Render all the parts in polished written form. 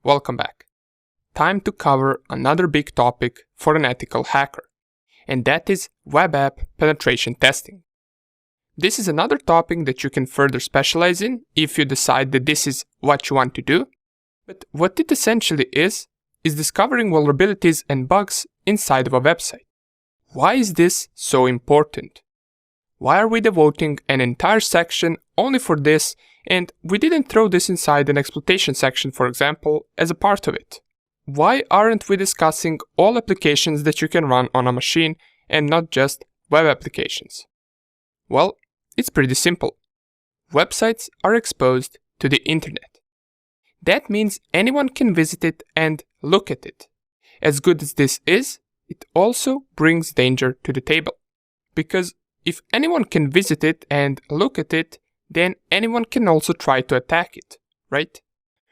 Welcome back. Time to cover another big topic for an ethical hacker, and that is web app penetration testing. This is another topic that you can further specialize in if you decide that this is what you want to do, but what it essentially is discovering vulnerabilities and bugs inside of a website. Why is this so important? Why are we devoting an entire section only for this, and we didn't throw this inside an exploitation section, for example, as a part of it? Why aren't we discussing all applications that you can run on a machine and not just web applications? Well, it's pretty simple. Websites are exposed to the internet. That means anyone can visit it and look at it. As good as this is, it also brings danger to the table. Because if anyone can visit it and look at it, then anyone can also try to attack it, right?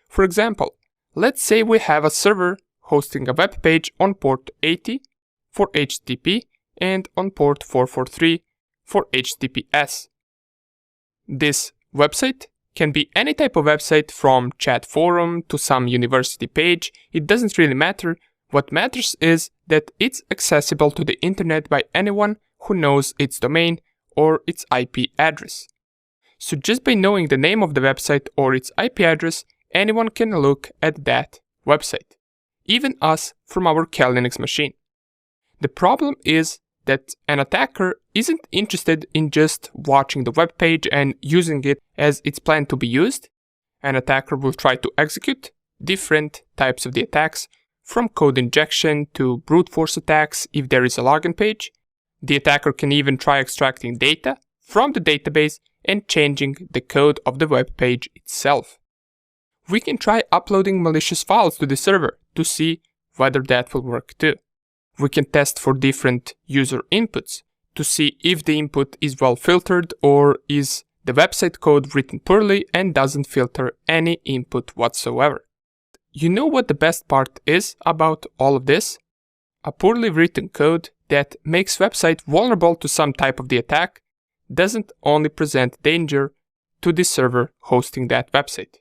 For example, let's say we have a server hosting a web page on port 80 for HTTP and on port 443 for HTTPS. This website can be any type of website, from chat forum to some university page. It doesn't really matter. What matters is that it's accessible to the internet by anyone who knows its domain or its IP address. So just by knowing the name of the website or its IP address, anyone can look at that website, even us from our Kali Linux machine. The problem is that an attacker isn't interested in just watching the web page and using it as it's planned to be used. An attacker will try to execute different types of the attacks, from code injection to brute force attacks if there is a login page. The attacker can even try extracting data from the database and changing the code of the web page itself. We can try uploading malicious files to the server to see whether that will work too. We can test for different user inputs to see if the input is well filtered or is the website code written poorly and doesn't filter any input whatsoever. You know what the best part is about all of this? A poorly written code that makes website vulnerable to some type of the attack doesn't only present danger to the server hosting that website,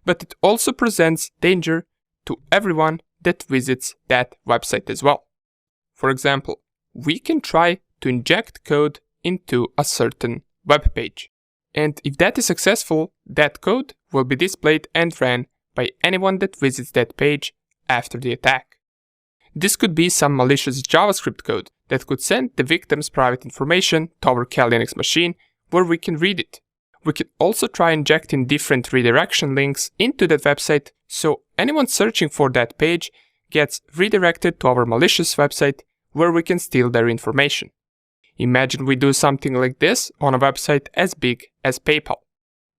but it also presents danger to everyone that visits that website as well. For example, we can try to inject code into a certain web page, and if that is successful, that code will be displayed and ran by anyone that visits that page after the attack. This could be some malicious JavaScript code that could send the victim's private information to our Kali Linux machine where we can read it. We can also try injecting different redirection links into that website, so anyone searching for that page gets redirected to our malicious website where we can steal their information. Imagine we do something like this on a website as big as PayPal.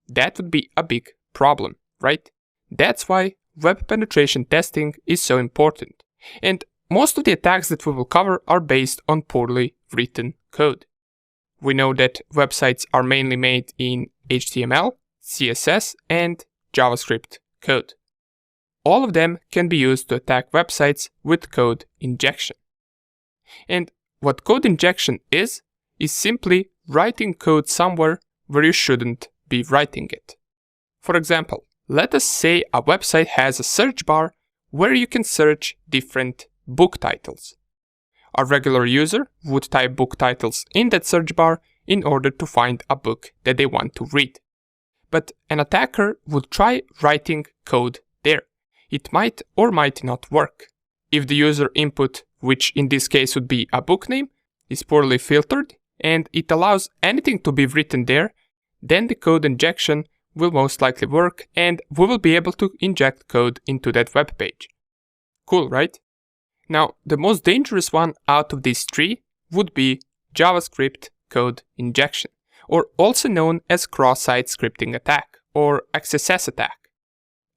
That would be a big problem, right? That's why web penetration testing is so important. And most of the attacks that we will cover are based on poorly written code. We know that websites are mainly made in HTML, CSS, and JavaScript code. All of them can be used to attack websites with code injection. And what code injection is simply writing code somewhere where you shouldn't be writing it. For example, let us say a website has a search bar where you can search different book titles. A regular user would type book titles in that search bar in order to find a book that they want to read. But an attacker would try writing code there. It might or might not work. If the user input, which in this case would be a book name, is poorly filtered and it allows anything to be written there, then the code injection will most likely work and we will be able to inject code into that web page. Cool, right? Now, the most dangerous one out of these three would be JavaScript code injection, or also known as cross-site scripting attack or XSS attack.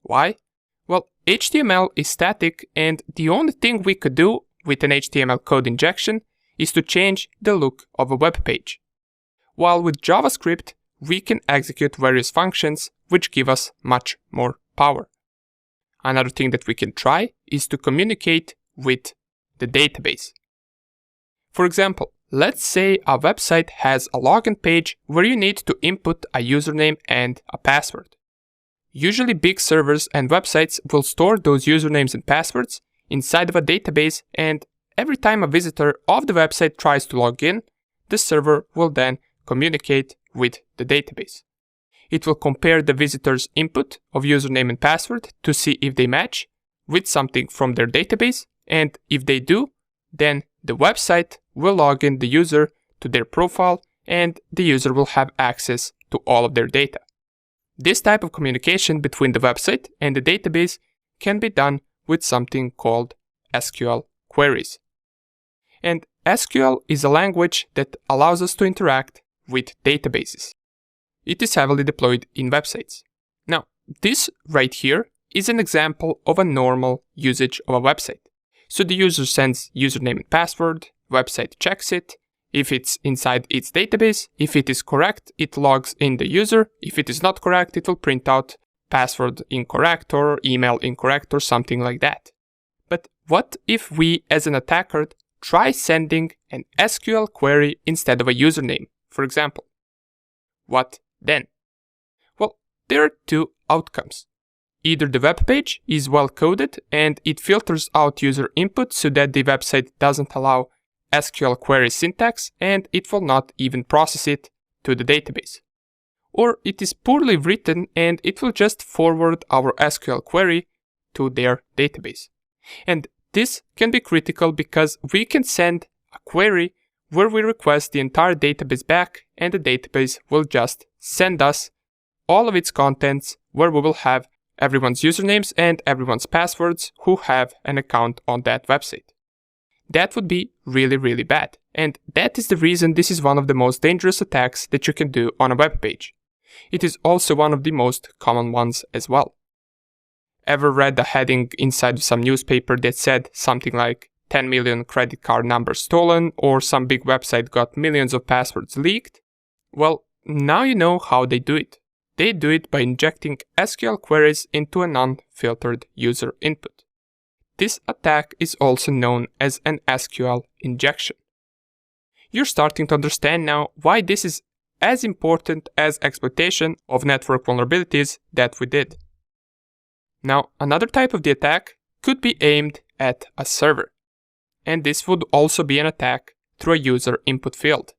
Why? Well, HTML is static and the only thing we could do with an HTML code injection is to change the look of a web page. While with JavaScript, we can execute various functions which give us much more power. Another thing that we can try is to communicate with the database. For example, let's say a website has a login page where you need to input a username and a password. Usually big servers and websites will store those usernames and passwords inside of a database, and every time a visitor of the website tries to log in, the server will then communicate with the database. It will compare the visitor's input of username and password to see if they match with something from their database, and if they do, then the website will log in the user to their profile and the user will have access to all of their data. This type of communication between the website and the database can be done with something called SQL queries. And SQL is a language that allows us to interact with databases. It is heavily deployed in websites. Now, this right here is an example of a normal usage of a website. So the user sends username and password, website checks it. If it's inside its database, if it is correct, it logs in the user. If it is not correct, it will print out password incorrect or email incorrect or something like that. But what if we as an attacker try sending an SQL query instead of a username, for example? What then? Well, there are two outcomes. Either the web page is well coded and it filters out user input so that the website doesn't allow SQL query syntax and it will not even process it to the database. Or it is poorly written and it will just forward our SQL query to their database. And this can be critical because we can send a query where we request the entire database back and the database will just send us all of its contents where we will have everyone's usernames and everyone's passwords who have an account on that website. That would be really, really bad. And that is the reason this is one of the most dangerous attacks that you can do on a web page. It is also one of the most common ones as well. Ever read a heading inside of some newspaper that said something like 10 million credit card numbers stolen or some big website got millions of passwords leaked? Well, now you know how they do it. They do it by injecting SQL queries into a non-filtered user input. This attack is also known as an SQL injection. You're starting to understand now why this is as important as exploitation of network vulnerabilities that we did. Now, another type of the attack could be aimed at a server. And this would also be an attack through a user input field.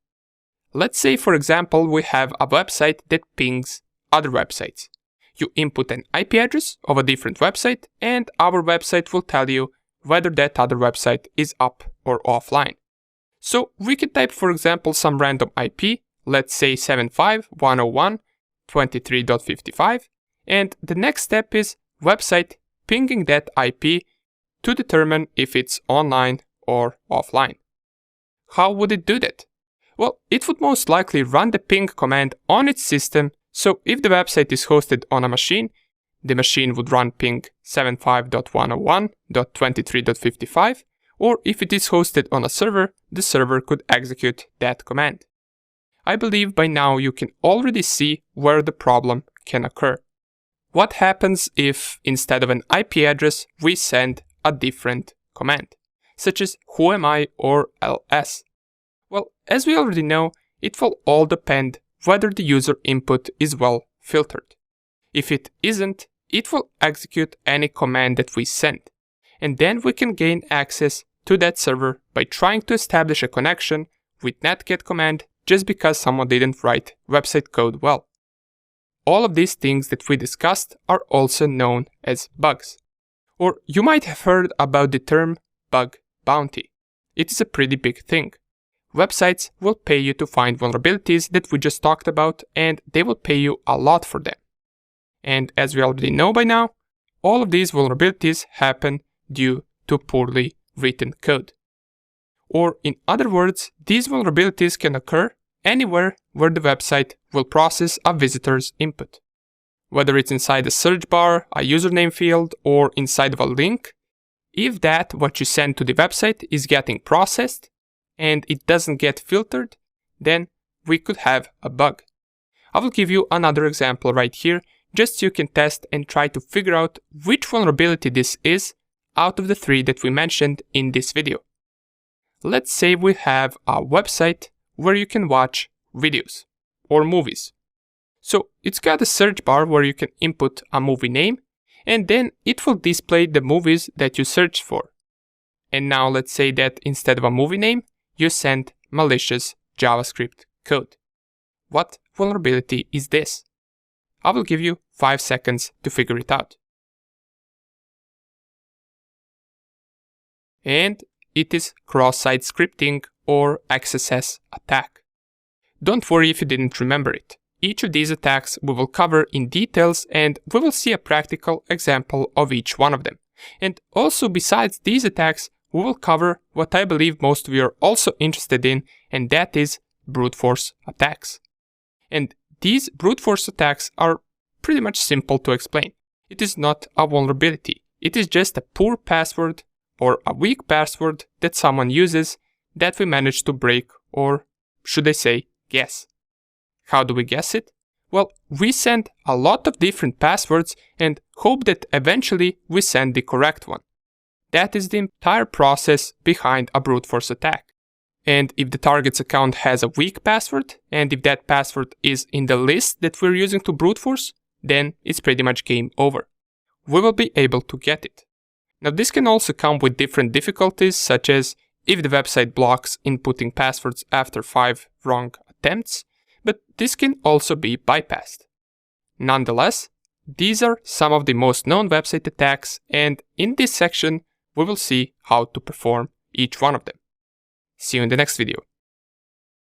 Let's say, for example, we have a website that pings other websites. You input an IP address of a different website and our website will tell you whether that other website is up or offline. So we can type, for example, some random IP, let's say 75.101.23.55, and the next step is website pinging that IP to determine if it's online or offline. How would it do that? Well, it would most likely run the ping command on its system. So if the website is hosted on a machine, the machine would run ping 75.101.23.55, or if it is hosted on a server, the server could execute that command. I believe by now you can already see where the problem can occur. What happens if instead of an IP address, we send a different command, such as whoami or ls? Well, as we already know, it will all depend whether the user input is well filtered. If it isn't, it will execute any command that we send, and then we can gain access to that server by trying to establish a connection with netget command just because someone didn't write website code well. All of these things that we discussed are also known as bugs. Or you might have heard about the term bug bounty. It is a pretty big thing. Websites will pay you to find vulnerabilities that we just talked about, and they will pay you a lot for them. And as we already know by now, all of these vulnerabilities happen due to poorly written code. Or in other words, these vulnerabilities can occur anywhere where the website will process a visitor's input. Whether it's inside a search bar, a username field, or inside of a link, if that what you send to the website is getting processed, and it doesn't get filtered, then we could have a bug. I will give you another example right here, just so you can test and try to figure out which vulnerability this is out of the three that we mentioned in this video. Let's say we have a website where you can watch videos or movies. So it's got a search bar where you can input a movie name, and then it will display the movies that you searched for. And now let's say that instead of a movie name, you send malicious JavaScript code. What vulnerability is this? I will give you 5 seconds to figure it out. And it is cross-site scripting or XSS attack. Don't worry if you didn't remember it. Each of these attacks we will cover in details, and we will see a practical example of each one of them. And also, besides these attacks, we will cover what I believe most of you are also interested in, and that is brute force attacks. And these brute force attacks are pretty much simple to explain. It is not a vulnerability. It is just a poor password or a weak password that someone uses that we manage to break, or should I say, guess. How do we guess it? Well, we send a lot of different passwords and hope that eventually we send the correct one. That is the entire process behind a brute force attack. And if the target's account has a weak password, and if that password is in the list that we're using to brute force, then it's pretty much game over. We will be able to get it. Now this can also come with different difficulties, such as if the website blocks inputting passwords after 5 wrong attempts, but this can also be bypassed. Nonetheless, these are some of the most known website attacks, and in this section we will see how to perform each one of them. See you in the next video.